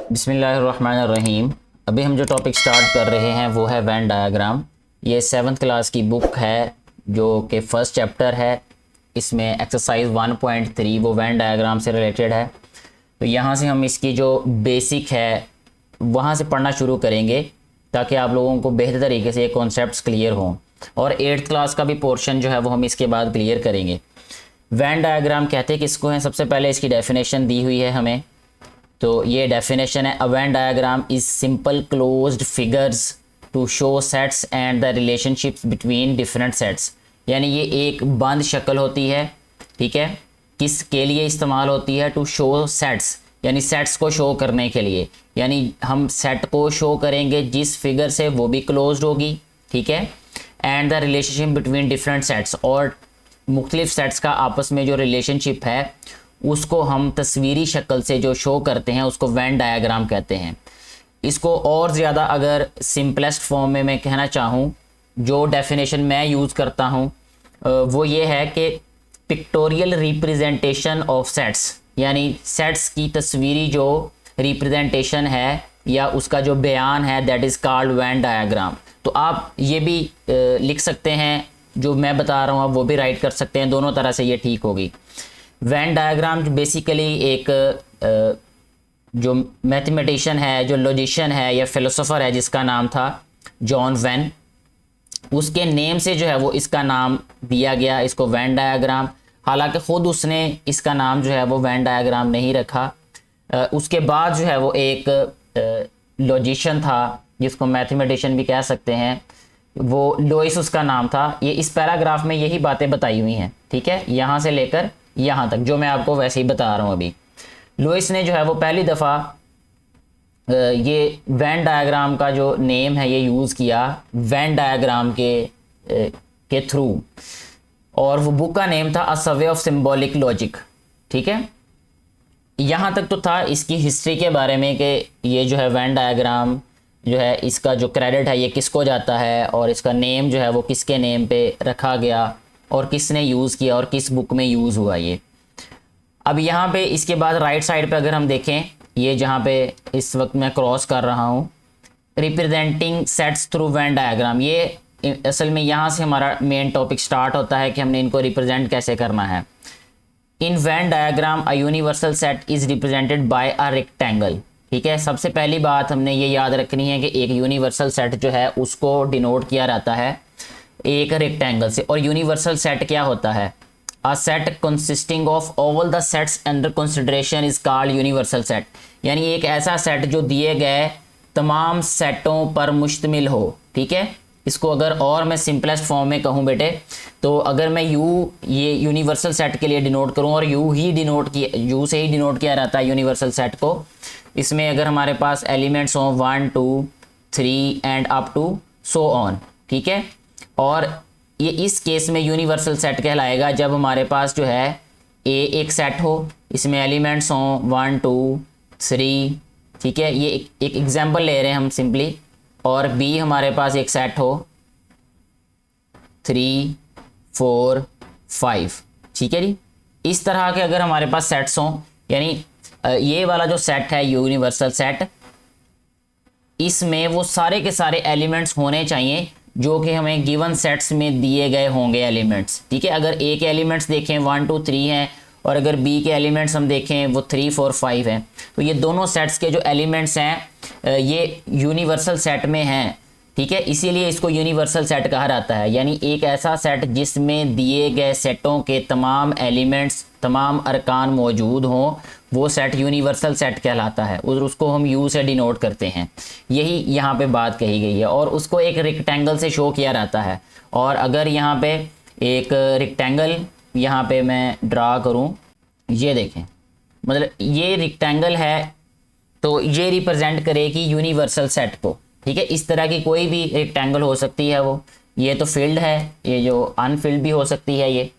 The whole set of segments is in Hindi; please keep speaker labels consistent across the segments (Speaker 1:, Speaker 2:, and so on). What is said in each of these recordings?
Speaker 1: बिस्मिल्लाहिर्रहमानिर्रहीम। अभी हम जो टॉपिक स्टार्ट कर रहे हैं वो है वेन डायग्राम। ये 7th क्लास की बुक है जो कि फ़र्स्ट चैप्टर है। इसमें एक्सरसाइज 1.3 वो वेन डायग्राम से रिलेटेड है। तो यहाँ से हम इसकी जो बेसिक है वहाँ से पढ़ना शुरू करेंगे ताकि आप लोगों को बेहतर तरीके से ये कॉन्सेप्ट्स क्लियर हों। और 8th क्लास का भी पोर्शन जो है वो हम इसके बाद क्लियर करेंगे। वेन डायग्राम कहते हैं किसको हैं, सबसे पहले इसकी डेफिनेशन दी हुई है हमें। तो ये डेफिनेशन है, a Venn diagram is simple closed figures to show sets and the relationships between different sets. यानी ये एक बंद शक्ल होती है, ठीक है। किसके लिए इस्तेमाल होती है? टू शो सेट्स, यानी सेट्स को शो करने के लिए। यानी हम सेट को शो करेंगे जिस फिगर से वो भी क्लोज्ड होगी, ठीक है। And the relationship between different sets, और मुख्तलिफ सेट्स का आपस में जो रिलेशनशिप है उसको हम तस्वीरी शक्ल से जो शो करते हैं उसको वेन डायग्राम कहते हैं। इसको और ज़्यादा अगर सिंपलेस्ट फॉर्म में मैं कहना चाहूँ, जो डेफिनेशन मैं यूज़ करता हूँ वो ये है कि पिक्टोरियल रिप्रेजेंटेशन ऑफ सेट्स, यानी सेट्स की तस्वीरी जो रिप्रेजेंटेशन है या उसका जो बयान है that is called Venn diagram. तो आप ये भी लिख सकते हैं, जो मैं बता रहा हूँ आप वो भी राइट कर सकते हैं, दोनों तरह से ये ठीक होगी। वेन डायग्राम बेसिकली एक जो मैथमेटिशियन है, जो लॉजिशियन है या फिलोसोफर है जिसका नाम था जॉन वेन, उसके नेम से जो है वो इसका नाम दिया गया, इसको वेन डायग्राम। हालांकि ख़ुद उसने इसका नाम जो है वो वेन डायग्राम नहीं रखा। उसके बाद जो है वो एक लॉजिशियन था जिसको मैथमेटिशियन भी कह सकते हैं, वो लोइस उसका नाम था। ये इस पैराग्राफ में यही बातें बताई हुई हैं, ठीक है, यहाँ से लेकर यहाँ तक जो मैं आपको वैसे ही बता रहा हूँ अभी। लुइस ने जो है वो पहली दफ़ा ये वेन डायग्राम का जो नेम है ये यूज़ किया वेन डायग्राम के थ्रू, और वो बुक का नेम था अ सर्वे ऑफ सिंबॉलिक लॉजिक, ठीक है। यहाँ तक तो था इसकी हिस्ट्री के बारे में कि ये जो है वेन डायग्राम जो है इसका जो क्रेडिट है ये किसको जाता है, और इसका नेम जो है वो किसके नेम पे रखा गया और किसने यूज़ किया और किस बुक में यूज़ हुआ ये। अब यहाँ पे इसके बाद राइट साइड पे अगर हम देखें, ये जहाँ पे इस वक्त मैं क्रॉस कर रहा हूँ, representing sets through Venn diagram, ये असल में यहाँ से हमारा मेन टॉपिक स्टार्ट होता है कि हमने इनको रिप्रेजेंट कैसे करना है। In Venn diagram a universal set is represented by a rectangle, ठीक है। सबसे पहली बात हमने ये याद रखनी है कि एक यूनिवर्सल सेट जो है उसको डिनोट किया जाता है एक रेक्टेंगल से। और यूनिवर्सल सेट क्या होता है? A set consisting of all the sets under consideration is called universal set. यानी एक ऐसा सेट जो दिए गए तमाम सेटों पर मुश्तमिल हो, ठीक है। इसको अगर और मैं सिंपलेस्ट फॉर्म में कहूँ बेटे, तो अगर मैं ये यूनिवर्सल सेट के लिए डिनोट करूँ, और यू से ही डिनोट किया जाता है यूनिवर्सल सेट को। इसमें अगर हमारे पास एलिमेंट्स हों 1 2 3 and up to so on, ठीक है। और ये इस केस में यूनिवर्सल सेट कहलाएगा जब हमारे पास जो है एक सेट हो, इसमें एलिमेंट्स हों 1 2 3, ठीक है। ये एक एग्जांपल ले रहे हैं हम सिंपली। और बी हमारे पास एक सेट हो 3 4 5, ठीक है जी। इस तरह के अगर हमारे पास सेट्स हों, यानी ये वाला जो सेट है यूनिवर्सल सेट, इसमें वो सारे के सारे एलिमेंट्स होने चाहिए जो कि हमें गिवन सेट्स में दिए गए होंगे एलिमेंट्स, ठीक है। अगर ए के एलिमेंट्स देखें 1 2 3 हैं, और अगर बी के एलिमेंट्स हम देखें वो 3 4 5 हैं, तो ये दोनों सेट्स के जो एलिमेंट्स हैं ये यूनिवर्सल सेट में हैं, ठीक है। इसीलिए इसको यूनिवर्सल सेट कहा जाता है। यानी एक ऐसा सेट जिसमें दिए गए सेटों के तमाम एलिमेंट्स, तमाम अरकान मौजूद हों, वो सेट यूनिवर्सल सेट कहलाता है, और उसको हम यू से डिनोट करते हैं। यही यहाँ पे बात कही गई है, और उसको एक रेक्टेंगल से शो किया जाता है। और अगर यहाँ पे एक रेक्टेंगल यहाँ पे मैं ड्रा करूँ, ये देखें, मतलब ये रेक्टेंगल है तो ये रिप्रेजेंट करेगी यूनिवर्सल सेट को, ठीक है। इस तरह की कोई भी रेक्टेंगल हो सकती है वो, ये तो फील्ड है, ये जो अनफिल्ड भी हो सकती है ये।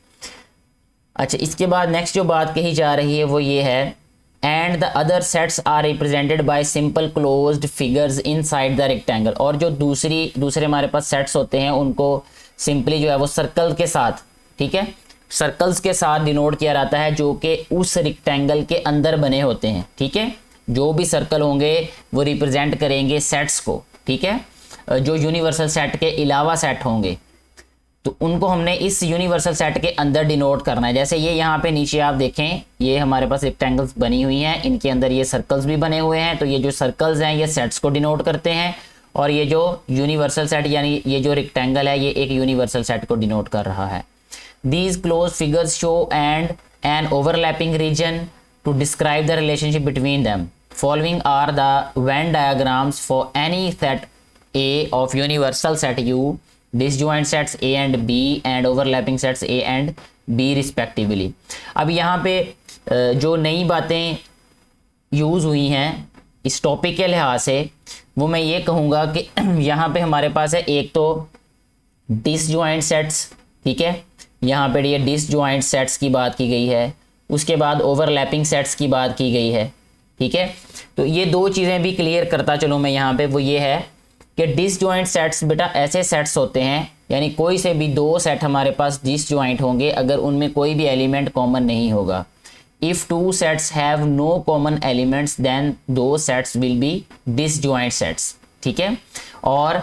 Speaker 1: अच्छा, इसके बाद नेक्स्ट जो बात कही जा रही है वो ये है, and the other sets are represented by simple closed figures inside the rectangle. और जो दूसरे हमारे पास सेट्स होते हैं उनको सिंपली जो है वो सर्कल के साथ, ठीक है, सर्कल्स के साथ डिनोट किया जाता है जो कि उस रेक्टेंगल के अंदर बने होते हैं, ठीक है। जो भी सर्कल होंगे वो रिप्रेजेंट करेंगे सेट्स को, ठीक है, जो यूनिवर्सल सेट के अलावा सेट होंगे तो उनको हमने इस यूनिवर्सल सेट के अंदर डिनोट करना है। जैसे ये यहाँ पे नीचे आप देखें, ये हमारे पास रेक्टेंगल्स बनी हुई हैं, इनके अंदर ये सर्कल्स भी बने हुए हैं, तो ये जो सर्कल्स हैं ये सेट्स को डिनोट करते हैं, और ये जो यूनिवर्सल सेट यानी ये जो रेक्टेंगल है ये एक यूनिवर्सल सेट को डिनोट कर रहा है। These close figures show and an overlapping region to describe the relationship between them. Following are the Venn diagrams for any set A of universal set U, disjoint sets A and B and overlapping sets A and B respectively। अब यहाँ पे जो नई बातें यूज़ हुई हैं इस टॉपिक के लिहाज से वो मैं ये कहूँगा कि यहाँ पे हमारे पास है एक तो डिसजॉइंट सेट्स, ठीक है, यहाँ पे ये डिसजॉइंट सेट्स की बात की गई है, उसके बाद ओवरलैपिंग सेट्स की बात की गई है, ठीक है। तो ये दो चीज़ें भी क्लियर करता चलूँ मैं यहाँ पे, वो ये है कि डिसजॉइंट सेट्स बेटा ऐसे सेट्स होते हैं, यानी कोई से भी दो सेट हमारे पास डिसजॉइंट होंगे अगर उनमें कोई भी एलिमेंट कॉमन नहीं होगा। If two sets have no common elements then दो sets will be disjoint sets, ठीक है। और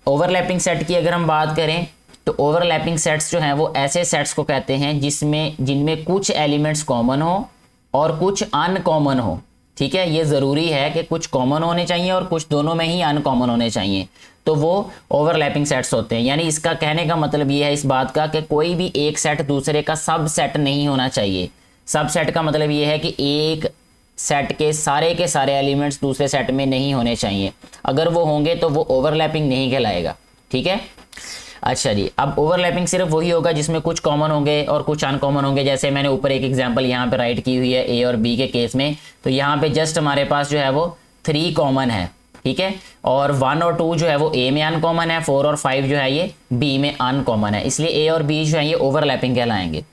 Speaker 1: ओवरलैपिंग सेट की अगर हम बात करें तो ओवरलैपिंग सेट्स जो हैं वो ऐसे सेट्स को कहते हैं जिनमें कुछ एलिमेंट्स कॉमन हो और कुछ अनकॉमन हो, ठीक है। ये ज़रूरी है कि कुछ कॉमन होने चाहिए और कुछ दोनों में ही अनकॉमन होने चाहिए, तो वो ओवरलैपिंग सेट्स होते हैं। यानी इसका कहने का मतलब ये है इस बात का कि कोई भी एक सेट दूसरे का सब सेट नहीं होना चाहिए। सब सेट का मतलब ये है कि एक सेट के सारे एलिमेंट्स दूसरे सेट में नहीं होने चाहिए, अगर वो होंगे तो वो ओवरलैपिंग नहीं कहलाएगा, ठीक है। अच्छा जी, अब ओवरलैपिंग सिर्फ वही होगा जिसमें कुछ कॉमन होंगे और कुछ अनकॉमन होंगे। जैसे मैंने ऊपर एक एग्जांपल यहाँ पे राइट की हुई है ए और बी के केस में, तो यहाँ पे जस्ट हमारे पास जो है वो 3 कॉमन है, ठीक है, और 1 और 2 जो है वो ए में अनकॉमन है, 4 और 5 जो है ये बी में अनकॉमन है, इसलिए ए और बी जो है ये ओवरलैपिंग कहलाएंगे।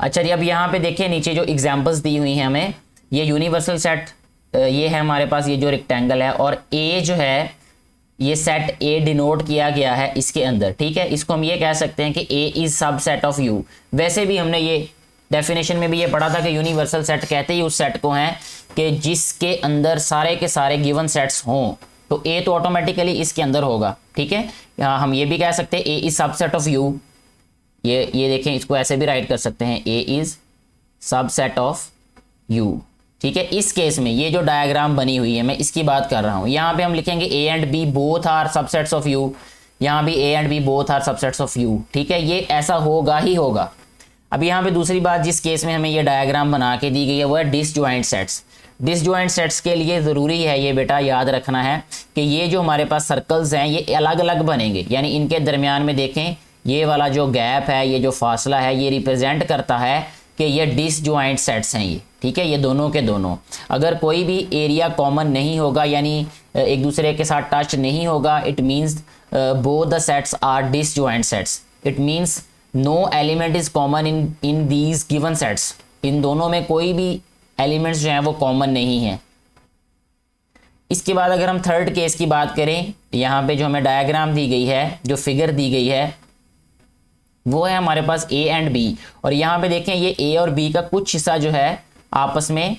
Speaker 1: अच्छा जी, अब यहाँ पे देखिए नीचे जो एग्जाम्पल्स दी हुई हैं हमें, ये यूनिवर्सल सेट ये है हमारे पास, ये जो रेक्टेंगल है, और ए जो है ये सेट ए डिनोट किया गया है इसके अंदर, ठीक है। इसको हम ये कह सकते हैं कि ए इज सब सेट ऑफ यू। वैसे भी हमने ये डेफिनेशन में भी ये पढ़ा था कि यूनिवर्सल सेट कहते ही उस सेट को हैं कि जिसके अंदर सारे के सारे गिवन सेट्स हों, तो ए तो ऑटोमेटिकली इसके अंदर होगा, ठीक है। यहाँ हम ये भी कह सकते हैं ए इज सब सेट ऑफ यू, ये देखें, इसको ऐसे भी राइट कर सकते हैं ए इज सब सेट ऑफ यू, ठीक है। इस केस में ये जो डायग्राम बनी हुई है मैं इसकी बात कर रहा हूँ, यहाँ पे हम लिखेंगे A and B both are subsets of U, यहाँ भी A and B both are subsets of U, ठीक है। ये ऐसा होगा ही होगा। अब यहाँ पे दूसरी बात जिस केस में हमें ये डायग्राम बना के दी गई है वो है डिसजॉइंट सेट्स। डिसजॉइंट सेट्स के लिए ज़रूरी है ये बेटा याद रखना है कि ये जो हमारे पास सर्कल्स हैं ये अलग अलग बनेंगे, यानी इनके दरमियान में देखें ये वाला जो गैप है, ये जो फासला है, ये रिप्रेजेंट करता है कि ये डिसजॉइंट सेट्स हैं ये, ठीक है, ये दोनों के दोनों। अगर कोई भी एरिया कॉमन नहीं होगा यानी एक दूसरे के साथ टच नहीं होगा, it means both the sets are disjoint sets. It means no element is common in these given sets. इन दोनों में कोई भी एलिमेंट्स जो हैं वो कॉमन नहीं है। इसके बाद अगर हम थर्ड केस की बात करें, यहाँ पे जो हमें डायग्राम दी गई है, जो फिगर दी गई है, वो है हमारे पास ए एंड बी, और यहाँ पे देखें ये ए और बी का कुछ हिस्सा जो है आपस में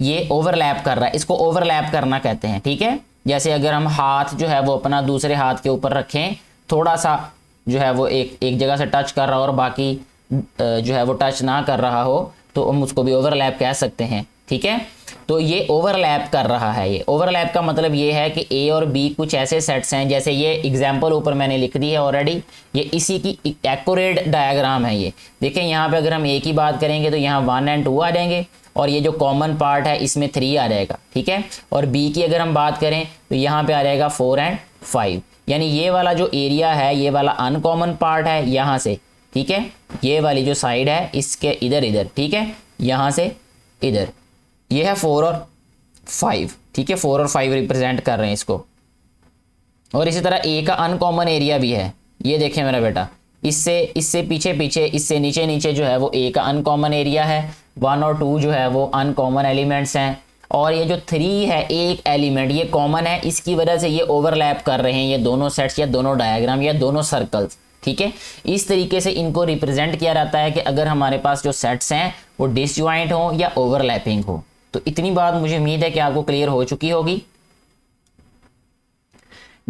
Speaker 1: ये ओवरलैप कर रहा है, इसको ओवरलैप करना कहते हैं, ठीक है। जैसे अगर हम हाथ जो है वो अपना दूसरे हाथ के ऊपर रखें, थोड़ा सा जो है वो एक जगह से टच कर रहा हो और बाकी जो है वो टच ना कर रहा हो, तो हम उसको भी ओवरलैप कह सकते हैं, ठीक है। तो ये ओवरलैप कर रहा है। ये ओवरलैप का मतलब ये है कि ए और बी कुछ ऐसे सेट्स हैं, जैसे ये एग्जांपल ऊपर मैंने लिख दी है ऑलरेडी, ये इसी की एक्यूरेट डायग्राम है। ये देखें यहाँ पे अगर हम ए की बात करेंगे तो यहाँ 1 और 2 आ जाएंगे, और ये जो कॉमन पार्ट है इसमें 3 आ जाएगा, ठीक है। और बी की अगर हम बात करें तो यहाँ पे आ जाएगा 4 और 5, यानी ये वाला जो एरिया है ये वाला अनकॉमन पार्ट है यहाँ से, ठीक है। ये वाली जो साइड है इसके इधर, ठीक है, यहाँ से इधर, ये है 4 और 5, ठीक है। 4 और 5 रिप्रेजेंट कर रहे हैं इसको। और इसी तरह ए का अनकॉमन एरिया भी है, ये देखें मेरा बेटा, इससे पीछे इससे नीचे जो है वो ए का अनकॉमन एरिया है, 1 और 2 जो है वो अनकॉमन एलिमेंट्स हैं, और ये जो 3 है एक एलिमेंट ये कॉमन है, इसकी वजह से ये ओवरलैप कर रहे हैं ये दोनों सेट्स या दोनों डायग्राम या दोनों सर्कल्स, ठीक है। इस तरीके से इनको रिप्रेजेंट किया जाता है कि अगर हमारे पास जो सेट्स हैं वो डिसजॉइंट हो या ओवरलैपिंग हो, तो इतनी बात मुझे उम्मीद है कि आपको क्लियर हो चुकी होगी।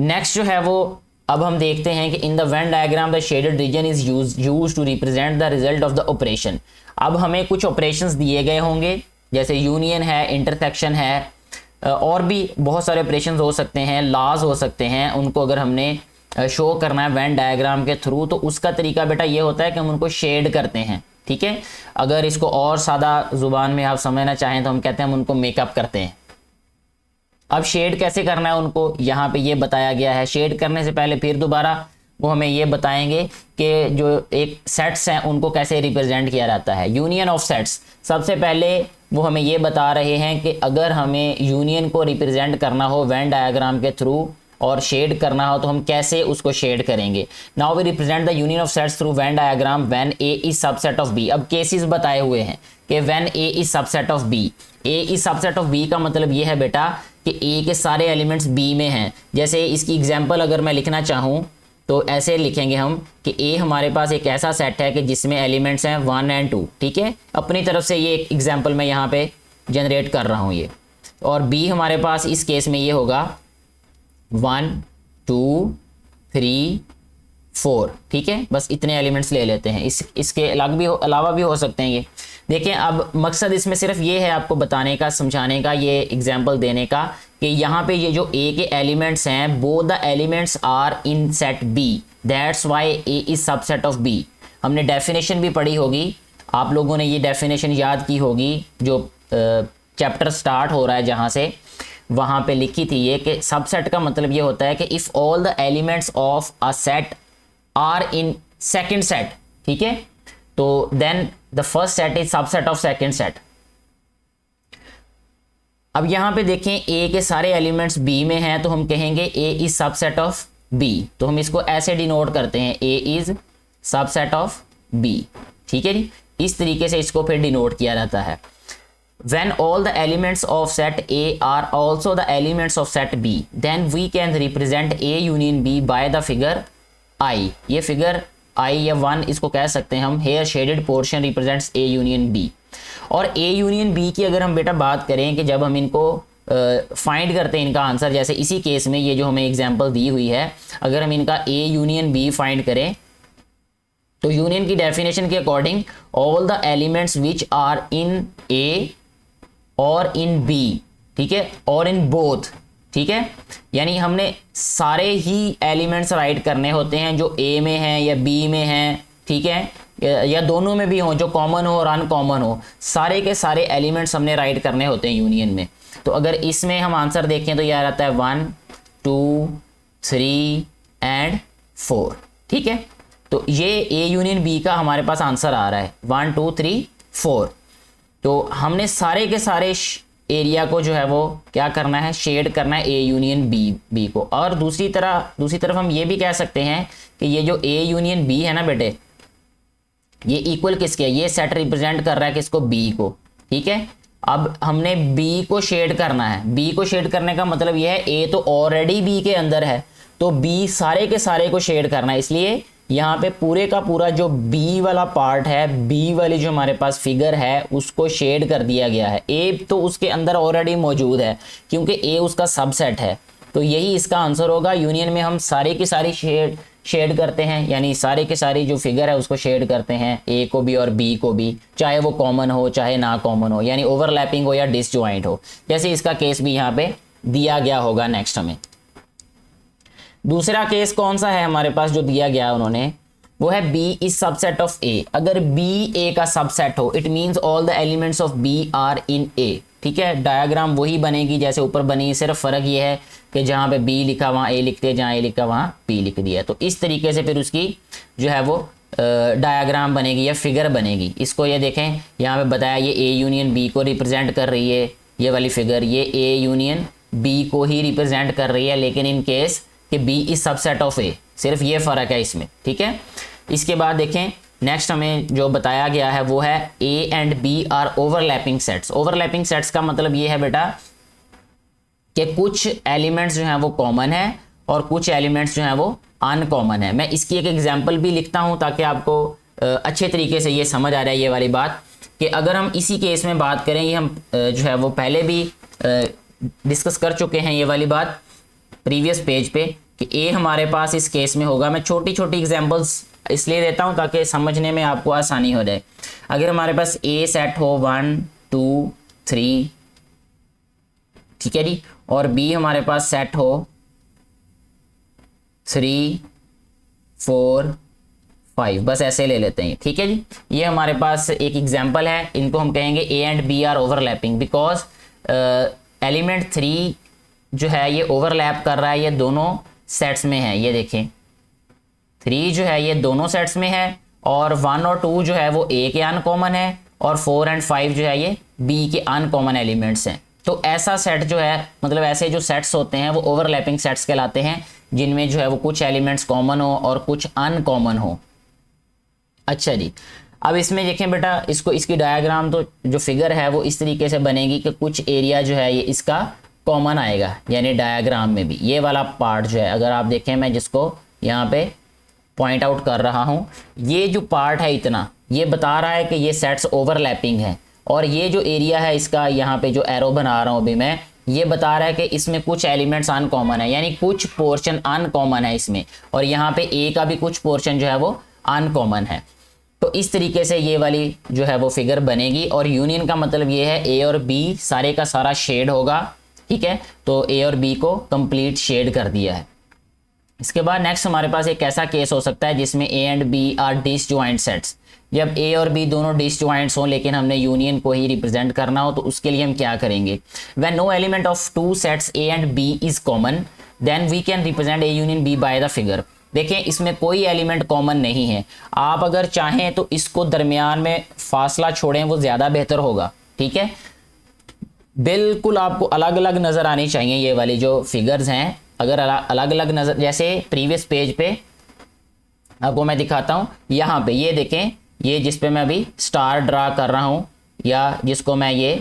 Speaker 1: नेक्स्ट जो है वो अब हम देखते हैं कि in the Venn diagram the shaded region is used to represent the result of the operation. अब हमें कुछ ऑपरेशंस दिए गए होंगे, जैसे यूनियन है, इंटरसेक्शन है, और भी बहुत सारे ऑपरेशन हो सकते हैं, लॉज हो सकते हैं। उनको अगर हमने शो करना है वेन डायग्राम के थ्रू, तो उसका तरीका बेटा ये होता है कि हम उनको शेड करते हैं, ठीक है। अगर इसको और सादा जुबान में आप समझना चाहें तो हम कहते हैं हम उनको मेकअप करते हैं। अब शेड कैसे करना है उनको यहाँ पे ये बताया गया है। शेड करने से पहले फिर दोबारा वो हमें ये बताएंगे कि जो एक सेट्स हैं उनको कैसे रिप्रेजेंट किया जाता है। यूनियन ऑफ सेट्स, सबसे पहले वो हमें ये बता रहे हैं कि अगर हमें यूनियन को रिप्रेजेंट करना हो वेन डायग्राम के थ्रू और शेड करना हो तो हम कैसे उसको शेड करेंगे। Now we represent the union of sets through Venn diagram when A is subset of B. अब केसेस बताए हुए हैं कि when A is subset of B. A is subset of B का मतलब ये है बेटा कि ए के सारे एलिमेंट्स बी में हैं। जैसे इसकी एग्जांपल अगर मैं लिखना चाहूँ तो ऐसे लिखेंगे हम कि ए हमारे पास एक ऐसा सेट है कि जिसमें एलिमेंट्स हैं 1 और 2, ठीक है। अपनी तरफ से ये एक एग्जांपल मैं यहाँ पे जनरेट कर रहा हूँ ये। और बी हमारे पास इस केस में ये होगा 1 2 3 4, ठीक है। बस इतने एलिमेंट्स ले लेते हैं। इसके अलावा भी हो सकते हैं ये। देखें, अब मकसद इसमें सिर्फ ये है आपको बताने का, समझाने का, ये एग्जांपल देने का कि यहाँ पे ये जो ए के एलिमेंट्स हैं, both the elements are in set B, that's why A is subset of B. हमने डेफिनेशन भी पढ़ी होगी, आप लोगों ने ये डेफिनेशन याद की होगी जो चैप्टर स्टार्ट हो रहा है जहाँ से, वहाँ पे लिखी थी ये कि सबसेट का मतलब ये होता है कि if all the elements of a set are in second set, ठीक है, तो then the first set is subset of second set. अब यहां पे देखें ए के सारे एलिमेंट्स बी में हैं तो हम कहेंगे ए इज सबसेट ऑफ बी। तो हम इसको ऐसे डिनोट करते हैं, ए इज सबसेट ऑफ बी, ठीक है जी। इस तरीके से इसको फिर डिनोट किया जाता है। When all the elements of set A are also the elements of set B, then we can represent A union B by the figure I। ये फिगर I या 1 इसको कह सकते हैं हम। Here shaded portion represents A union B। और A union B की अगर हम बेटा बात करें कि जब हम इनको फाइंड करते हैं इनका आंसर, जैसे इसी केस में ये जो हमें एग्जांपल दी हुई है, अगर हम इनका A union B फाइंड करें तो यूनियन की डेफिनेशन के according all the elements which are in A और इन बी, ठीक है, और इन बोथ, ठीक है। यानी हमने सारे ही एलिमेंट्स राइट करने होते हैं जो ए में हैं या बी में हैं, ठीक है, या दोनों में भी हों, जो कॉमन हो और अनकॉमन हो, सारे के सारे एलिमेंट्स हमने राइट करने होते हैं यूनियन में। तो अगर इसमें हम आंसर देखें तो यह रहता है 1 2 3 एंड 4, ठीक है। तो ये ए यूनियन बी का हमारे पास आंसर आ रहा है 1 2 3 4। तो हमने सारे के सारे एरिया को जो है वो क्या करना है, शेड करना है ए यूनियन बी को। और दूसरी तरफ हम ये भी कह सकते हैं कि ये जो ए यूनियन बी है ना बेटे, ये इक्वल किसके है, ये सेट रिप्रेजेंट कर रहा है किसको, बी को, ठीक है। अब हमने बी को शेड करना है। बी को शेड करने का मतलब ये है ए तो ऑलरेडी बी के अंदर है, तो बी सारे के सारे को शेड करना है। इसलिए यहाँ पे पूरे का पूरा जो बी वाला पार्ट है, बी वाली जो हमारे पास फिगर है, उसको शेड कर दिया गया है। ए तो उसके अंदर ऑलरेडी मौजूद है क्योंकि ए उसका सबसेट है, तो यही इसका आंसर होगा। यूनियन में हम सारे की सारी शेड करते हैं, यानी सारे के सारी जो फिगर है उसको शेड करते हैं, ए को भी और बी को भी, चाहे वो कॉमन हो चाहे ना कॉमन हो, यानी ओवरलैपिंग हो या डिसजॉइंट हो, जैसे इसका केस भी यहाँ पे दिया गया होगा। नेक्स्ट हमें दूसरा केस कौन सा है हमारे पास जो दिया गया उन्होंने, वो है B is subset of A। अगर B A का सबसेट हो, it means all the elements of B are in A, ठीक है। डायग्राम वही बनेगी जैसे ऊपर बनी, सिर्फ फर्क ये है कि जहाँ पे B लिखा वहाँ A लिखते, जहाँ A लिखा वहाँ B लिख दिया। तो इस तरीके से फिर उसकी जो है वो डायग्राम बनेगी या फिगर बनेगी। इसको ये देखें, यहाँ पे बताया ये A यूनियन B को रिप्रेजेंट कर रही है, ये वाली फिगर ये A यूनियन B को ही रिप्रेजेंट कर रही है, लेकिन इन केस कि B is subset of A, सिर्फ ये फ़र्क है इसमें, ठीक है। इसके बाद देखें नेक्स्ट हमें जो बताया गया है वो है A and B are overlapping sets. Overlapping sets का मतलब ये है बेटा कि कुछ एलिमेंट्स जो हैं वो कॉमन है और कुछ एलिमेंट्स जो हैं वो अनकॉमन है। मैं इसकी एक एग्जांपल भी लिखता हूं ताकि आपको अच्छे तरीके से ये समझ आ रहा है ये वाली बात कि अगर हम इसी केस में बात करें, ये हम जो है वो पहले भी डिस्कस कर चुके हैं ये वाली बात प्रीवियस पेज पे कि ए हमारे पास इस केस में होगा। मैं छोटी छोटी एग्जांपल्स इसलिए देता हूं ताकि समझने में आपको आसानी हो जाए। अगर हमारे पास ए सेट हो 1 2 3, ठीक है जी, और बी हमारे पास सेट हो 3 4 5, बस ऐसे ले लेते हैं, ठीक है जी। ये हमारे पास एक एग्जांपल है, इनको हम कहेंगे A and B are overlapping because element 3 जो है ये ओवरलैप कर रहा है, ये दोनों सेट्स में है। ये देखें 3 जो है ये दोनों सेट्स में है और 1 और 2 जो है वो ए के अनकॉमन है और 4 एंड 5 जो है ये बी के अनकॉमन एलिमेंट्स हैं। तो ऐसा सेट जो है, मतलब ऐसे जो सेट्स होते हैं वो ओवरलैपिंग सेट्स कहलाते हैं, जिनमें जो है वो कुछ एलिमेंट्स कॉमन हो और कुछ अनकॉमन हो। अच्छा जी, अब इसमें देखें बेटा, इसको इसकी डायग्राम तो जो फिगर है वो इस तरीके से बनेगी कि कुछ एरिया जो है ये इसका कॉमन आएगा, यानी डायग्राम में भी ये वाला पार्ट जो है, अगर आप देखें मैं जिसको यहाँ पे पॉइंट आउट कर रहा हूँ, ये जो पार्ट है इतना, ये बता रहा है कि ये सेट्स ओवरलैपिंग है। और ये जो एरिया है इसका, यहाँ पे जो एरो बना रहा हूँ अभी मैं, ये बता रहा है कि इसमें कुछ एलिमेंट्स अनकॉमन है, यानी कुछ पोर्शन अनकॉमन है इसमें, और यहाँ पे ए का भी कुछ पोर्शन जो है वो अनकॉमन है। तो इस तरीके से ये वाली जो है वो फिगर बनेगी। और यूनियन का मतलब ये है ए और बी सारे का सारा शेड होगा, ठीक है। तो ए और बी को कंप्लीट शेड कर दिया है। इसके बाद नेक्स्ट हमारे पास एक ऐसा केस हो सकता है जिसमें A and B are disjoint sets. जब ए और बी दोनों डिसजॉइंट्स हों लेकिन हमने यूनियन को ही रिप्रेजेंट करना हो, तो उसके लिए हम क्या करेंगे? When no element of two sets A and B is common then we can represent A union B by the figure. देखें इसमें कोई एलिमेंट कॉमन नहीं है, आप अगर चाहें तो इसको दरमियान में फासला छोड़ें, वो ज़्यादा बेहतर होगा, ठीक है। बिल्कुल आपको अलग अलग नज़र आनी चाहिए ये वाली जो फिगर्स हैं, अगर अलग अलग नज़र, जैसे प्रीवियस पेज पे आपको मैं दिखाता हूँ, यहाँ पे ये देखें, ये जिस पे मैं अभी स्टार ड्रा कर रहा हूँ या जिसको मैं ये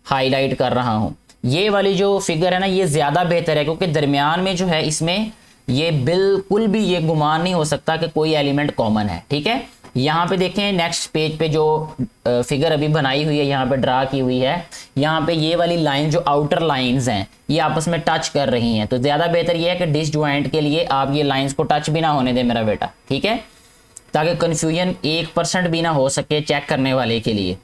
Speaker 1: हाईलाइट कर रहा हूँ, ये वाली जो फिगर है ना, ये ज़्यादा बेहतर है क्योंकि दरमियान में जो है इसमें ये बिल्कुल भी ये गुमान नहीं हो सकता कि कोई एलिमेंट कॉमन है, ठीक है। यहाँ पे देखें नेक्स्ट पेज पे जो फिगर अभी बनाई हुई है, यहाँ पे ड्रा की हुई है, यहाँ पे ये वाली लाइन जो आउटर लाइंस हैं ये आपस में टच कर रही हैं, तो ज़्यादा बेहतर ये है कि डिसजॉइंट के लिए आप ये लाइंस को टच भी ना होने दें मेरा बेटा, ठीक है, ताकि कन्फ्यूजन 1% भी ना हो सके चेक करने वाले के लिए।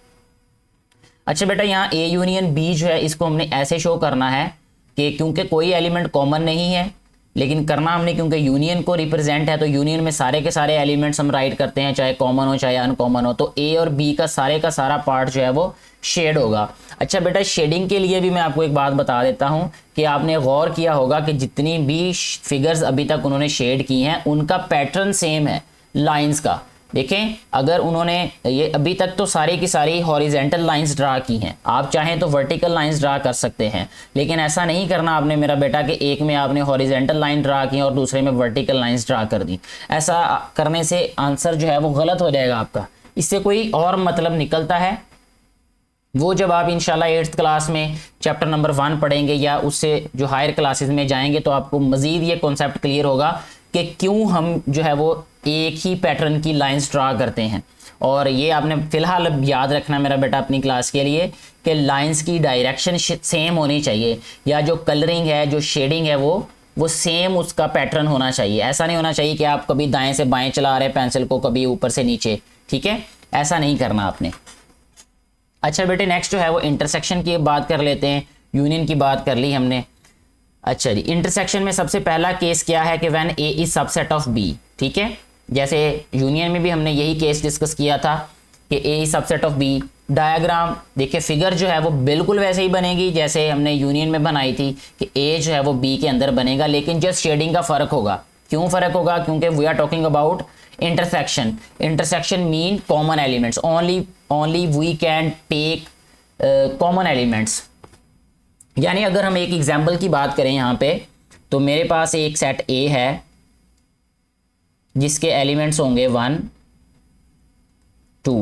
Speaker 1: अच्छा बेटा, यहाँ ए यूनियन बी जो है इसको हमने ऐसे शो करना है कि क्योंकि कोई एलिमेंट कॉमन नहीं है, लेकिन करना हमने क्योंकि यूनियन को रिप्रेजेंट है, तो यूनियन में सारे के सारे एलिमेंट्स हम राइट करते हैं, चाहे कॉमन हो चाहे अनकॉमन हो। तो ए और बी का सारा पार्ट जो है वो शेड होगा। अच्छा बेटा, शेडिंग के लिए भी मैं आपको एक बात बता देता हूं कि आपने गौर किया होगा कि जितनी भी फिगर्स अभी तक उन्होंने शेड की हैं उनका पैटर्न सेम है लाइंस का। देखें, अगर उन्होंने ये अभी तक तो सारी की सारी हॉरिजेंटल लाइंस ड्रा की हैं, आप चाहें तो वर्टिकल लाइंस ड्रा कर सकते हैं, लेकिन ऐसा नहीं करना आपने मेरा बेटा कि एक में आपने हॉरिजेंटल लाइन ड्रा की और दूसरे में वर्टिकल लाइंस ड्रा कर दी। ऐसा करने से आंसर जो है वो गलत हो जाएगा आपका, इससे कोई और मतलब निकलता है वो जब आप इंशाल्लाह 8th क्लास में चैप्टर नंबर 1 पढ़ेंगे या उससे जो हायर क्लासेस में जाएंगे तो आपको मज़ीद ये कॉन्सेप्ट क्लियर होगा कि क्यों हम जो है वो एक ही पैटर्न की लाइंस ड्रा करते हैं। और ये आपने फ़िलहाल याद रखना मेरा बेटा अपनी क्लास के लिए कि लाइंस की डायरेक्शन सेम होनी चाहिए, या जो कलरिंग है जो शेडिंग है वो सेम उसका पैटर्न होना चाहिए। ऐसा नहीं होना चाहिए कि आप कभी दाएं से बाएं चला रहे पेंसिल को, कभी ऊपर से नीचे, ठीक है, ऐसा नहीं करना आपने। अच्छा बेटे, नेक्स्ट जो है वो इंटरसेक्शन की बात कर लेते हैं। यूनियन की बात कर ली हमने। अच्छा जी, इंटरसेक्शन में सबसे पहला केस क्या है कि when A is subset of B, ठीक है। जैसे यूनियन में भी हमने यही केस डिस्कस किया था कि A is subset of B. Diagram देखिए, फिगर जो है वो बिल्कुल वैसे ही बनेगी जैसे हमने यूनियन में बनाई थी कि ए जो है वो बी के अंदर बनेगा, लेकिन जस्ट शेडिंग का फ़र्क होगा। क्यों फ़र्क होगा? क्योंकि we are talking about intersection. Intersection mean common elements, only we can take common elements. यानी अगर हम एक एग्जाम्पल की बात करें यहाँ पे, तो मेरे पास एक सेट ए है जिसके एलिमेंट्स होंगे 1 2,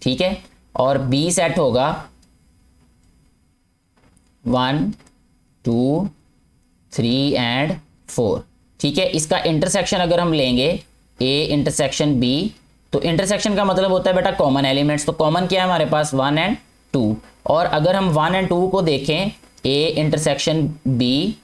Speaker 1: ठीक है, और बी सेट होगा 1 2 3 एंड 4, ठीक है। इसका इंटरसेक्शन अगर हम लेंगे ए इंटरसेक्शन बी, तो इंटरसेक्शन का मतलब होता है बेटा कॉमन एलिमेंट्स। तो कॉमन क्या है हमारे पास 1 एंड 2। और अगर हम 1 एंड 2 को देखें, ए इंटरसेक्शन बी,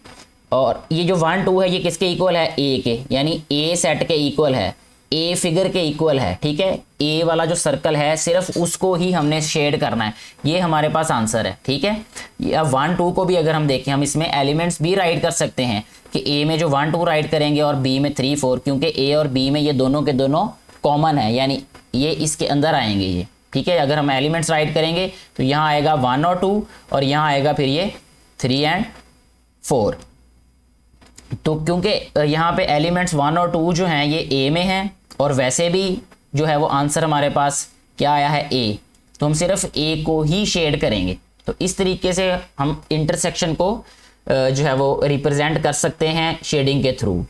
Speaker 1: और ये जो 1 2 है ये किसके इक्वल है, ए के, यानी ए सेट के इक्वल है, ए फिगर के इक्वल है। ठीक है, ए वाला जो सर्कल है सिर्फ उसको ही हमने शेड करना है, ये हमारे पास आंसर है। ठीक है, या 1 2 को भी अगर हम देखें, हम इसमें एलिमेंट्स भी राइट कर सकते हैं कि ए में जो 1 2 राइट करेंगे और बी में 3 4, क्योंकि ए और बी में ये दोनों के दोनों कॉमन है, यानी ये इसके अंदर आएंगे ये। ठीक है, अगर हम एलिमेंट्स राइट करेंगे तो यहाँ आएगा 1 और 2, और यहाँ आएगा फिर ये 3 एंड 4। तो क्योंकि यहाँ पे एलिमेंट्स 1 और 2 जो हैं ये ए में हैं, और वैसे भी जो है वो आंसर हमारे पास क्या आया है, ए, तो हम सिर्फ ए को ही शेड करेंगे। तो इस तरीके से हम इंटरसेक्शन को जो है वो रिप्रेजेंट कर सकते हैं शेडिंग के थ्रू।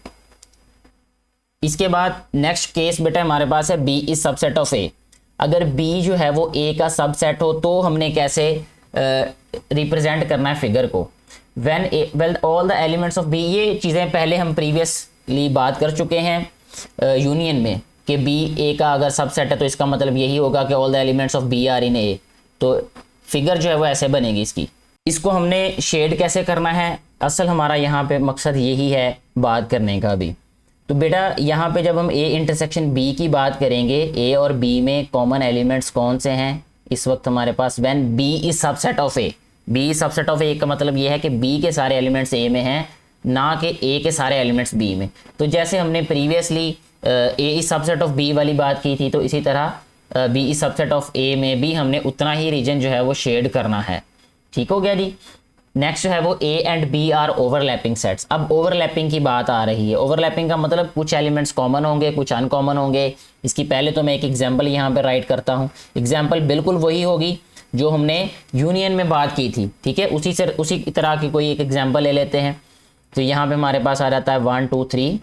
Speaker 1: इसके बाद नेक्स्ट केस बेटा हमारे पास है बी इज सबसेट ऑफ ए। अगर बी जो है वो ए का सबसेट हो तो हमने कैसे रिप्रेजेंट करना है फिगर को। Well all the elements of B, ये चीज़ें पहले हम प्रीवियसली बात कर चुके हैं यूनियन में कि बी ए का अगर सबसेट है तो इसका मतलब यही होगा कि all the elements of B are in A. तो फिगर जो है वो ऐसे बनेगी इसकी। इसको हमने शेड कैसे करना है, असल हमारा यहाँ पे मकसद यही है बात करने का भी। तो बेटा यहाँ पे जब हम ए इंटरसेक्शन बी की बात करेंगे, ए और बी में कॉमन एलिमेंट्स कौन से हैं इस वक्त हमारे पास, when B is subset of A. B is subset of A का मतलब ये है कि बी के सारे एलिमेंट्स ए में हैं, ना कि ए के सारे एलिमेंट्स बी में। तो जैसे हमने previously A is subset of B वाली बात की थी, तो इसी तरह B is subset of A में भी हमने उतना ही रीजन जो है वो शेड करना है। ठीक हो गया जी। नेक्स्ट है वो A and B are overlapping sets. अब ओवरलैपिंग की बात आ रही है। ओवरलैपिंग का मतलब कुछ एलिमेंट्स कॉमन होंगे, कुछ अनकॉमन होंगे। इसकी पहले तो मैं एक एग्जांपल यहाँ पे राइट करता हूँ। एग्जांपल बिल्कुल वही होगी जो हमने यूनियन में बात की थी। ठीक है, उसी तरह की कोई एक एग्जांपल ले लेते हैं। तो यहाँ पे हमारे पास आ जाता है 1 2 3,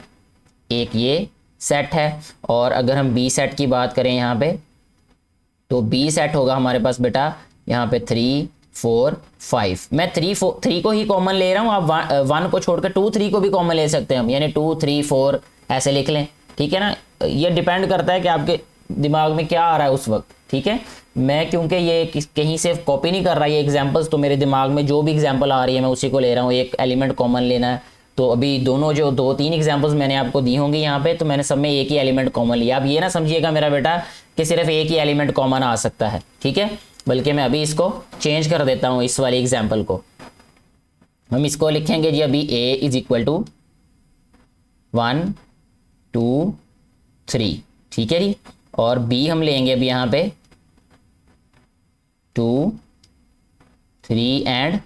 Speaker 1: एक ये सेट है। और अगर हम बी सेट की बात करें यहाँ पे, तो बी सेट होगा हमारे पास बेटा यहाँ पे 3 4 5। मैं 3 को ही कॉमन ले रहा हूँ, आप 1 को छोड़कर 2 3 को भी कॉमन ले सकते हैं हम, यानी 2 3 4 ऐसे लिख लें। ठीक है ना, ये डिपेंड करता है कि आपके दिमाग में क्या आ रहा है उस वक्त। ठीक है, मैं क्योंकि ये कहीं से कॉपी नहीं कर रहा ये एग्जांपल्स, तो मेरे दिमाग में जो भी एग्जांपल आ रही है मैं उसी को ले रहा हूँ। एक एलिमेंट कॉमन लेना है, तो अभी दोनों जो 2 3 एग्जांपल्स मैंने आपको दी होंगी यहाँ पे, तो मैंने सब में एक ही एलिमेंट कॉमन लिया। अब ये ना समझिएगा मेरा बेटा कि सिर्फ एक ही एलिमेंट कॉमन आ सकता है। ठीक है, बल्कि मैं अभी इसको चेंज कर देता हूँ, इस वाले एग्जाम्पल को हम इसको लिखेंगे जी अभी a इज इक्वल टू 1 2 3। ठीक है जी, और b हम लेंगे अभी यहाँ पे 2 3 एंड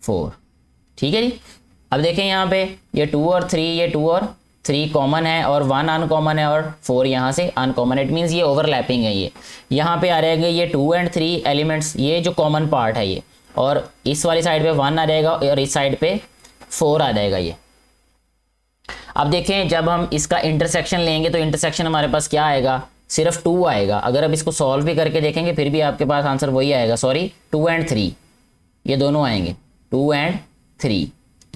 Speaker 1: 4। ठीक है जी, अब देखें यहाँ पे ये 2 और 3, ये 2 और 3 कॉमन है और 1 अनकॉमन है और 4 यहाँ से अनकॉमन। इट मीन्स ये ओवरलैपिंग है। ये यहाँ पे आ रहेंगे ये 2 एंड 3 एलिमेंट्स, ये जो कॉमन पार्ट है ये, और इस वाली साइड पे 1 आ जाएगा और इस साइड पे 4 आ जाएगा ये। अब देखें जब हम इसका इंटरसेक्शन लेंगे तो इंटरसेक्शन हमारे पास क्या आएगा, सिर्फ 2 आएगा। अगर अब इसको सॉल्व भी करके देखेंगे फिर भी आपके पास आंसर वही आएगा, सॉरी 2 एंड 3, ये दोनों आएंगे 2 एंड 3,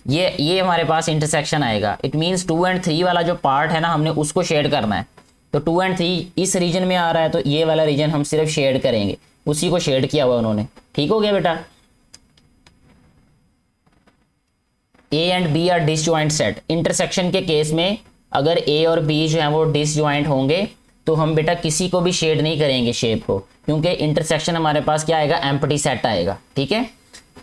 Speaker 1: ये हमारे पास इंटरसेक्शन आएगा। इट मीन्स 2 एंड 3 वाला जो पार्ट है ना हमने उसको शेड करना है। तो 2 एंड 3 इस रीजन में आ रहा है, तो ये वाला रीजन हम सिर्फ शेड करेंगे, उसी को शेड किया हुआ उन्होंने। ठीक हो गया बेटा। A and B are disjoint set. Intersection के केस में अगर ए और बी जो है वो डिसजॉइंट होंगे तो हम बेटा किसी को भी शेड नहीं करेंगे शेप को, क्योंकि इंटरसेक्शन हमारे पास क्या आएगा, एम्प्टी सेट आएगा। ठीक है,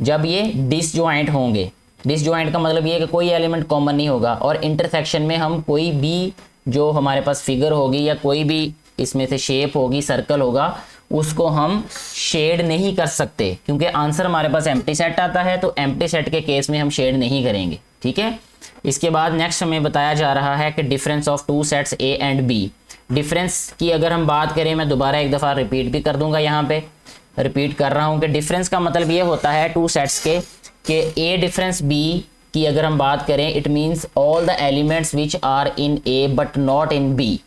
Speaker 1: जब ये डिसजॉइंट होंगे, डिसजॉइंट का मतलब ये है कि कोई एलिमेंट कॉमन नहीं होगा, और इंटरसेक्शन में हम कोई भी जो हमारे पास फिगर होगी या कोई भी इसमें से शेप होगी, सर्कल होगा, उसको हम शेड नहीं कर सकते, क्योंकि आंसर हमारे पास एम्प्टी सेट आता है। तो एम्प्टी सेट के केस में हम शेड नहीं करेंगे। ठीक है, इसके बाद नेक्स्ट हमें बताया जा रहा है कि difference of 2 sets A and B. Difference की अगर हम बात करें, मैं दोबारा एक दफ़ा रिपीट भी कर दूंगा, यहाँ पे रिपीट कर रहा हूँ कि डिफरेंस का मतलब ये होता है 2 सेट्स के कि ए डिफरेंस बी की अगर हम बात करें, it means all the elements which are in A but not in B.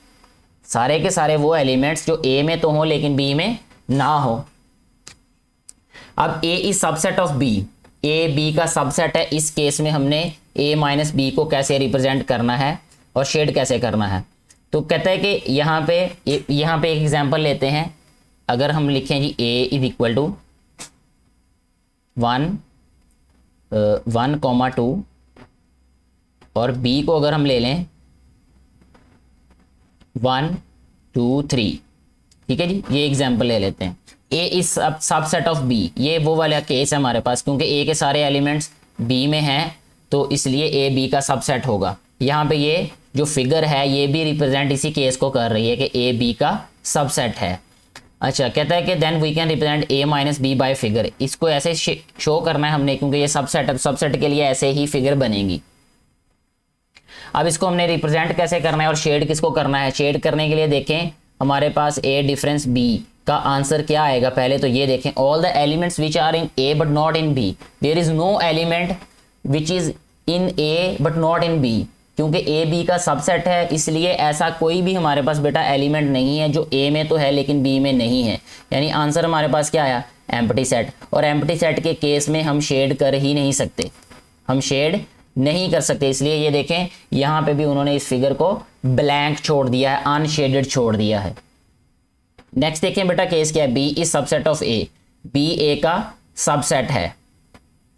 Speaker 1: सारे के सारे वो एलिमेंट्स जो ए में तो हो लेकिन बी में ना हो। अब A is subset of B, A B का सबसेट है। इस केस में हमने ए माइनस बी को कैसे रिप्रेजेंट करना है और शेड कैसे करना है। तो कहता है कि यहाँ पे एक एग्जांपल लेते हैं। अगर हम लिखें जी a इज इक्वल टू 1,2 और b को अगर हम ले लें 1 2 3, ठीक है जी, ये एग्जांपल ले लेते हैं। a is subset of b, ये वो वाला केस है हमारे पास, क्योंकि a के सारे एलिमेंट्स b में हैं तो इसलिए a b का सबसेट होगा। यहाँ पे ये जो फिगर है ये भी रिप्रेजेंट इसी केस को कर रही है कि a b का सबसेट है। अच्छा, कहता है कि then we can represent a minus B by figure. इसको ऐसे शो करना है हमने, क्योंकि ये सबसेट है, सबसेट के लिए ऐसे ही फिगर बनेगी। अब इसको हमने रिप्रेजेंट कैसे करना है और शेड किसको करना है? शेड करने के लिए देखें हमारे पास a डिफरेंस b का आंसर क्या आएगा। पहले तो ये देखें, all the elements which are in a but not in b, there is no element which is in a but not in b। क्योंकि a b का सबसेट है इसलिए ऐसा कोई भी हमारे पास बेटा एलिमेंट नहीं है जो a में तो है लेकिन b में नहीं है। यानी आंसर हमारे पास क्या आया? Empty set. और एम्प्टी सेट के केस में हम शेड कर ही नहीं सकते, हम शेड नहीं कर सकते, इसलिए ये देखें यहाँ पे भी उन्होंने इस फिगर को ब्लैंक छोड़ दिया है, अनशेडेड छोड़ दिया है। नेक्स्ट देखें बेटा केस क्या है? b is subset of a, b a का सबसेट है।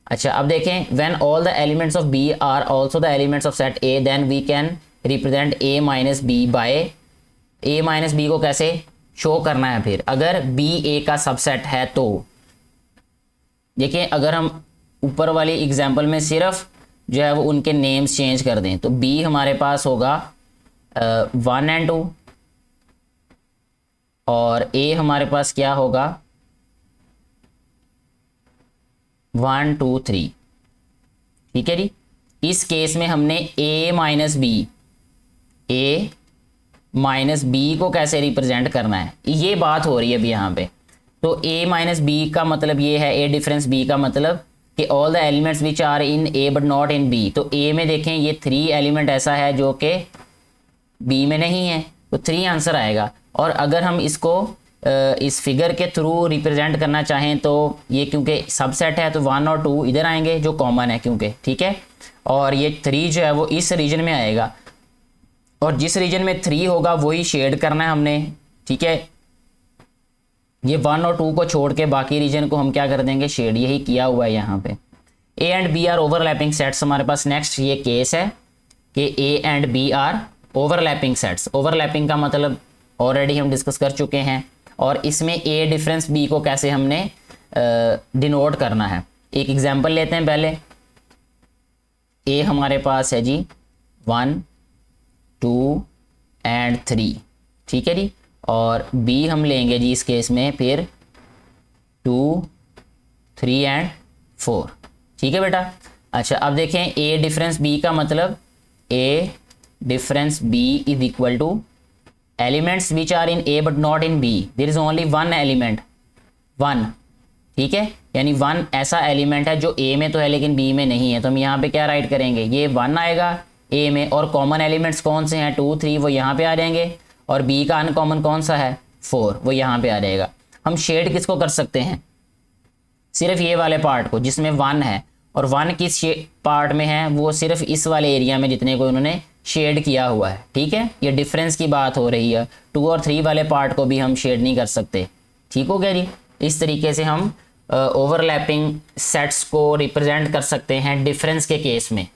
Speaker 1: अच्छा, अब देखें when all the elements of b are also the elements of set a, then we can represent a minus B by, a minus B को कैसे शो करना है फिर? अगर b a का सबसेट है तो देखिए, अगर हम ऊपर वाली एग्जांपल में सिर्फ जो है वो उनके नेम्स चेंज कर दें तो b हमारे पास होगा 1 and 2 और a हमारे पास क्या होगा 1 2 3, ठीक है जी। इस केस में हमने a माइनस बी को कैसे रिप्रेजेंट करना है, ये बात हो रही है अभी यहाँ पे। तो a माइनस बी का मतलब ये है, a डिफरेंस b का मतलब कि all the elements which are in a but not in b। तो a में देखें ये 3 एलिमेंट ऐसा है जो कि b में नहीं है, तो 3 आंसर आएगा। और अगर हम इसको इस फिगर के थ्रू रिप्रेजेंट करना चाहें तो ये क्योंकि सबसेट है तो 1 और 2 इधर आएंगे जो कॉमन है क्योंकि, ठीक है। और ये 3 जो है वो इस रीजन में आएगा और जिस रीजन में 3 होगा वही शेड करना है हमने, ठीक है। ये 1 और 2 को छोड़ के बाकी रीजन को हम क्या कर देंगे? शेड। यही किया हुआ है यहाँ पे। a and b are overlapping sets. हमारे पास नेक्स्ट ये केस है कि a and b are overlapping sets. Overlapping का मतलब ऑलरेडी हम डिस्कस कर चुके हैं और इसमें a डिफरेंस b को कैसे हमने डिनोट करना है। एक एग्जांपल लेते हैं पहले। a हमारे पास है जी 1 2 एंड 3, ठीक है जी। और b हम लेंगे जी इस केस में फिर 2 3 एंड 4, ठीक है बेटा। अच्छा, अब देखें a डिफरेंस b का मतलब a difference b is equal to elements which are in a but not in b, there is only 1 element 1, ठीक है। यानी 1 ऐसा एलिमेंट है जो a में तो है लेकिन b में नहीं है। तो हम यहाँ पे क्या राइट करेंगे? ये 1 आएगा a में और कॉमन एलिमेंट्स कौन से हैं? 2 3 वो यहाँ पे आ जाएंगे और b का अनकॉमन कौन सा है? 4 वो यहाँ पे आ जाएगा। हम शेड किसको कर सकते हैं? सिर्फ ये वाले पार्ट को जिसमें 1 है, और 1 किस पार्ट में है? वो सिर्फ इस वाले एरिया में जितने को उन्होंने शेड किया हुआ है, ठीक है। ये डिफरेंस की बात हो रही है। 2 और 3 वाले पार्ट को भी हम शेड नहीं कर सकते, ठीक हो गया जी। इस तरीके से हम ओवरलैपिंग सेट्स को रिप्रेजेंट कर सकते हैं डिफरेंस के केस में।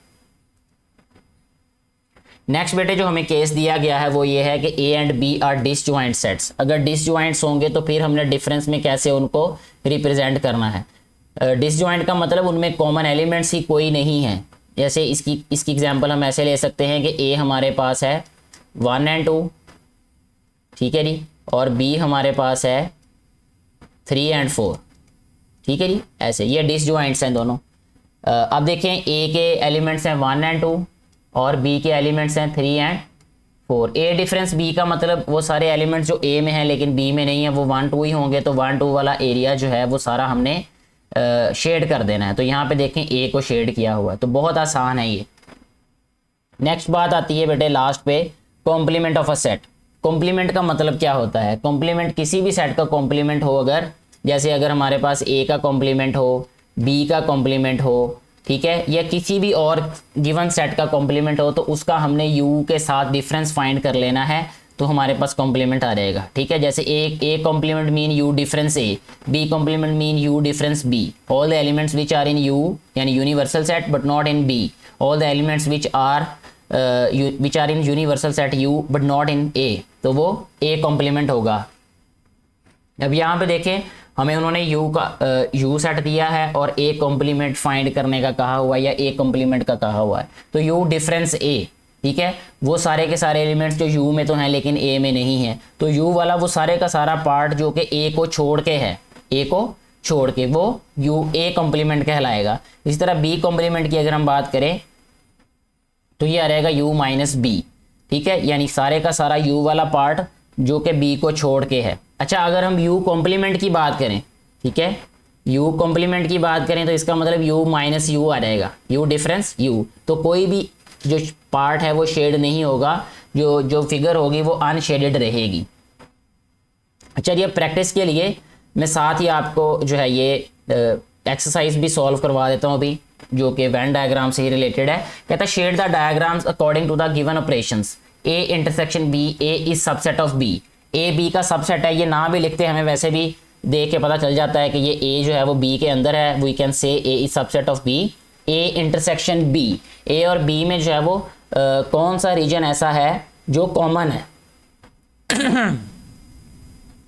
Speaker 1: नेक्स्ट बेटे जो हमें केस दिया गया है वो ये है कि a and b are disjoint sets. अगर डिसजॉइंट्स होंगे तो फिर हमने डिफरेंस में कैसे उनको रिप्रेजेंट करना है। डिसजॉइंट का मतलब उनमें कॉमन एलिमेंट्स ही कोई नहीं है। जैसे इसकी एग्जांपल हम ऐसे ले सकते हैं कि a हमारे पास है 1 एंड 2, ठीक है जी, और b हमारे पास है 3 एंड 4, ठीक है जी। ऐसे ये डिसजॉइंट्स हैं दोनों। अब देखें a के एलिमेंट्स हैं 1 एंड 2 और b के एलिमेंट्स हैं 3 एंड 4। a डिफरेंस b का मतलब वो सारे एलिमेंट्स जो a में हैं लेकिन b में नहीं है वो 1 2 ही होंगे। तो 1 2 वाला एरिया जो है वो सारा हमने शेड कर देना है। तो यहाँ पे देखें a को शेड किया हुआ है, तो बहुत आसान है ये। नेक्स्ट बात आती है बेटे लास्ट पे, complement of a set. Complement का मतलब क्या होता है? कॉम्प्लीमेंट किसी भी सेट का कॉम्प्लीमेंट हो, अगर जैसे अगर हमारे पास a का कॉम्प्लीमेंट हो, b का कॉम्प्लीमेंट हो, ठीक है, या किसी भी और गिवन सेट का कॉम्प्लीमेंट हो तो उसका हमने यू के साथ डिफरेंस फाइंड कर लेना है, तो हमारे पास कॉम्प्लीमेंट आ जाएगा। ठीक है, जैसे A complement mean U difference A, B complement mean U difference B, all the elements which are in U यानी universal set but not in B, all the elements which are in universal set U but not in A, तो वो ए कॉम्प्लीमेंट होगा। अब यहाँ पे देखें हमें उन्होंने यू सेट दिया है और ए कॉम्प्लीमेंट फाइंड करने का कहा हुआ है या ए कॉम्प्लीमेंट का कहा हुआ है, तो यू डिफरेंस ए, ठीक है, वो सारे के सारे एलिमेंट्स जो यू में तो हैं लेकिन ए में नहीं है, तो यू वाला वो सारे का सारा पार्ट जो कि ए को छोड़ के है, ए को छोड़ के वो यू ए कॉम्प्लीमेंट कहलाएगा। इसी तरह बी कॉम्प्लीमेंट की अगर हम बात करें तो ये आ रहेगा यू माइनस बी, ठीक है, यानी सारे का सारा यू वाला पार्ट जो कि बी को छोड़ के है। अच्छा, अगर हम यू कॉम्प्लीमेंट की बात करें, ठीक है, यू कॉम्प्लीमेंट की बात करें तो इसका मतलब यू माइनस यू आ जाएगा, यू डिफरेंस यू, तो कोई भी जो पार्ट है वो शेड नहीं होगा, जो फिगर होगी वो अनशेडेड रहेगी। अच्छा, ये प्रैक्टिस के लिए मैं साथ ही आपको जो है ये एक्सरसाइज भी सॉल्व करवा देता हूँ अभी, जो कि वेन डायग्राम से ही रिलेटेड है। कहता है shade the diagrams according to the given operations, A intersection B, A is subset of B, A B का सबसेट है, ये ना भी लिखते हमें वैसे भी देख के पता चल जाता है कि ये ए जो है वो बी के अंदर है, we can say A is subset of B, A intersection B, A और बी में जो है वो कौन सा रीजन ऐसा है जो कॉमन है।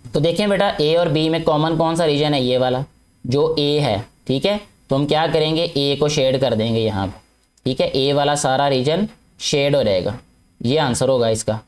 Speaker 1: तो देखें बेटा, ए और बी में कॉमन कौन सा रीजन है, ये वाला जो ए है, ठीक है, तो हम क्या करेंगे, ए को शेड कर देंगे यहाँ पे, ठीक है, ए वाला सारा रीजन शेड हो रहेगा, ये आंसर होगा इसका।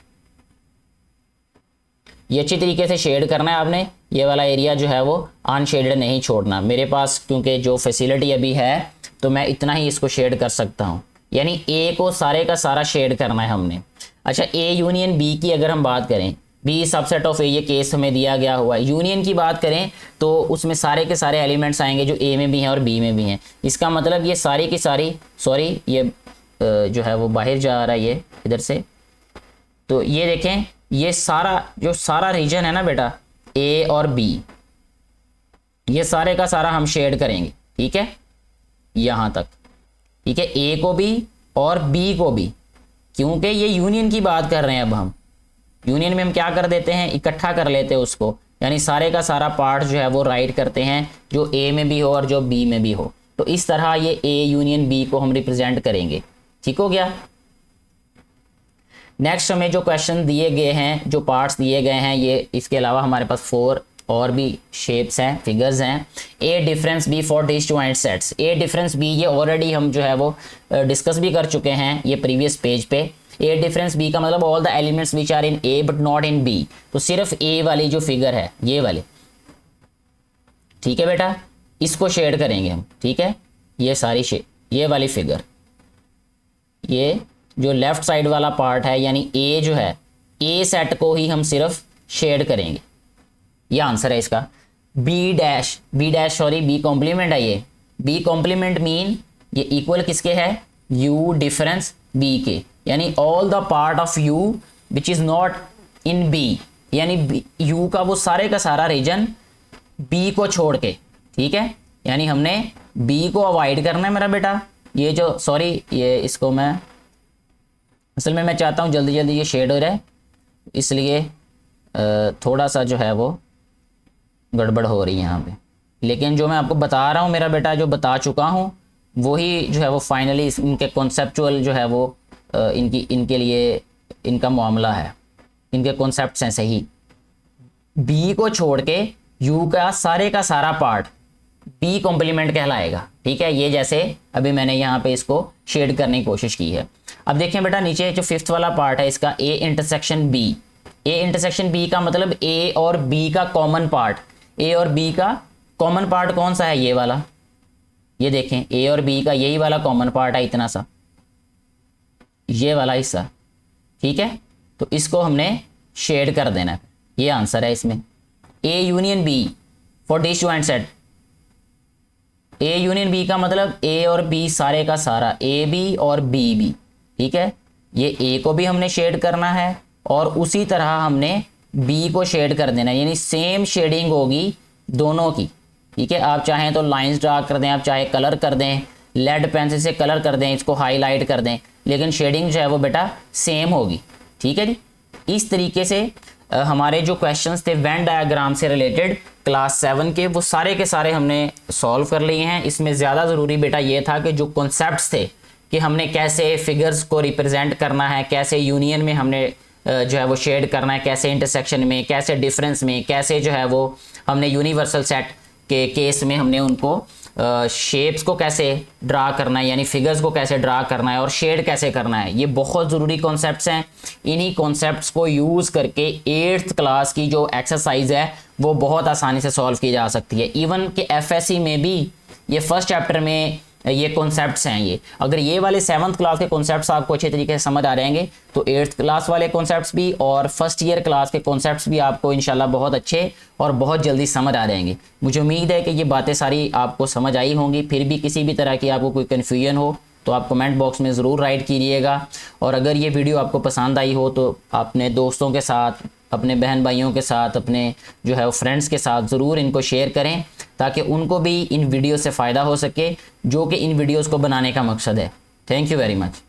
Speaker 1: ये अच्छी तरीके से शेड करना है आपने, ये वाला एरिया जो है वो अनशेडेड नहीं छोड़ना। मेरे पास क्योंकि जो फैसिलिटी अभी है तो मैं इतना ही इसको शेड कर सकता हूँ, यानी ए को सारे का सारा शेड करना है हमने। अच्छा, ए यूनियन बी की अगर हम बात करें, बी सबसेट ऑफ ए, ये केस हमें दिया गया हुआ है। यूनियन की बात करें तो उसमें सारे के सारे एलिमेंट्स आएंगे जो ए में भी हैं और बी में भी हैं, इसका मतलब ये सारी की सारी, सॉरी ये जो है वो बाहर जा रहा है ये इधर से, तो ये देखें ये सारा रीजन है ना बेटा, ए और बी, ये सारे का सारा हम शेड करेंगे, ठीक है, यहां तक, ठीक है, ए को भी और बी को भी, क्योंकि ये यूनियन की बात कर रहे हैं। अब हम यूनियन में हम क्या कर देते हैं, इकट्ठा कर लेते हैं उसको, यानी सारे का सारा पार्ट जो है वो राइट करते हैं जो ए में भी हो और जो बी में भी हो, तो इस तरह ये ए यूनियन बी को हम रिप्रेजेंट करेंगे। ठीक हो गया। नेक्स्ट हमें जो क्वेश्चन दिए गए हैं, जो पार्ट्स दिए गए हैं, ये इसके अलावा हमारे पास 4 और भी शेप्स हैं, फिगर्स हैं। A difference B for disjoint sets, A difference B ये ऑलरेडी हम जो है वो डिस्कस भी कर चुके हैं ये प्रीवियस पेज पे। ए डिफरेंस बी का मतलब all the elements which are in A but not in B, तो सिर्फ ए वाली जो फिगर है ये वाली, ठीक है बेटा, इसको शेड करेंगे हम, ठीक है, ये सारी ये वाली फिगर, ये जो लेफ्ट साइड वाला पार्ट है यानी ए जो है, ए सेट को ही हम सिर्फ शेड करेंगे, ये आंसर है इसका। B dash sorry B complement है ये, बी कॉम्प्लीमेंट मीन ये इक्वल किसके है, यू डिफरेंस बी के, यानी all the part of U which is not in B, यानी यू का वो सारे का सारा रीजन बी को छोड़ के, ठीक है, यानी हमने बी को अवॉइड करना है मेरा बेटा। ये जो सॉरी ये इसको मैं असल में मैं चाहता हूँ जल्दी जल्दी ये शेड हो जाए, इसलिए थोड़ा सा जो है वो गड़बड़ हो रही है यहाँ पे, लेकिन जो मैं आपको बता रहा हूँ मेरा बेटा, जो बता चुका हूँ वही जो है वो फाइनली इनके कॉन्सेप्चुअल जो है वो इनके लिए इनका मामला है, इनके कॉन्सेप्ट्स हैं सही। बी को छोड़ के यू का सारा पार्ट बी कॉम्प्लीमेंट कहलाएगा, ठीक है, ये जैसे अभी मैंने यहाँ पे इसको शेड करने की कोशिश की है। अब देखें बेटा नीचे जो 5th वाला पार्ट है इसका, A intersection B, A intersection B का मतलब ए और बी का कॉमन पार्ट, ए और बी का कॉमन पार्ट कौन सा है, ये वाला, ये देखें ए और बी का यही वाला कॉमन पार्ट है, इतना सा ये वाला हिस्सा, ठीक है, तो इसको हमने शेड कर देना है, ये आंसर है इसमें। A union B for disjoint set, A union B का मतलब ए और बी सारे का सारा, ए बी और बी बी, ठीक है, ये ए को भी हमने शेड करना है और उसी तरह हमने बी को शेड कर देना है, यानी सेम शेडिंग होगी दोनों की, ठीक है। आप चाहें तो लाइंस ड्रा कर दें, आप चाहे कलर कर दें, लेड पेंसिल से कलर कर दें, इसको हाईलाइट कर दें, लेकिन शेडिंग जो है वो बेटा सेम होगी। ठीक है जी। इस तरीके से हमारे जो क्वेश्चंस थे वेन डायग्राम से रिलेटेड क्लास 7 के, वो सारे के सारे हमने सॉल्व कर लिए हैं। इसमें ज़्यादा ज़रूरी बेटा ये था कि जो कॉन्सेप्ट्स थे कि हमने कैसे फिगर्स को रिप्रेजेंट करना है, कैसे यूनियन में हमने जो है वो शेड करना है, कैसे इंटरसेक्शन में, कैसे डिफरेंस में, कैसे जो है वो हमने यूनिवर्सल सेट के केस में हमने उनको शेप्स को कैसे ड्रा करना है, यानी फिगर्स को कैसे ड्रा करना है और शेड कैसे करना है, ये बहुत ज़रूरी कॉन्सेप्ट्स हैं। इन्हीं कॉन्सेप्ट्स को यूज़ करके 8th क्लास की जो एक्सरसाइज है वो बहुत आसानी से सॉल्व की जा सकती है। इवन कि FSC में भी ये फर्स्ट चैप्टर में ये कॉन्सेप्ट्स हैं। ये अगर ये वाले 7th क्लास के कॉन्सेप्ट्स आपको अच्छे तरीके से समझ आ जाएंगे तो 8th क्लास वाले कॉन्सेप्ट्स भी और फर्स्ट ईयर क्लास के कॉन्सेप्ट्स भी आपको इंशाल्लाह बहुत अच्छे और बहुत जल्दी समझ आ जाएंगे। मुझे उम्मीद है कि ये बातें सारी आपको समझ आई होंगी। फिर भी किसी भी तरह की आपको कोई कन्फ्यूजन हो तो आप कमेंट बॉक्स में ज़रूर राइट कीजिएगा। और अगर ये वीडियो आपको पसंद आई हो तो अपने दोस्तों के साथ, अपने बहन भाइयों के साथ, अपने जो है वो फ्रेंड्स के साथ ज़रूर इनको शेयर करें ताकि उनको भी इन वीडियो से फ़ायदा हो सके, जो कि इन वीडियोस को बनाने का मकसद है। Thank you very much.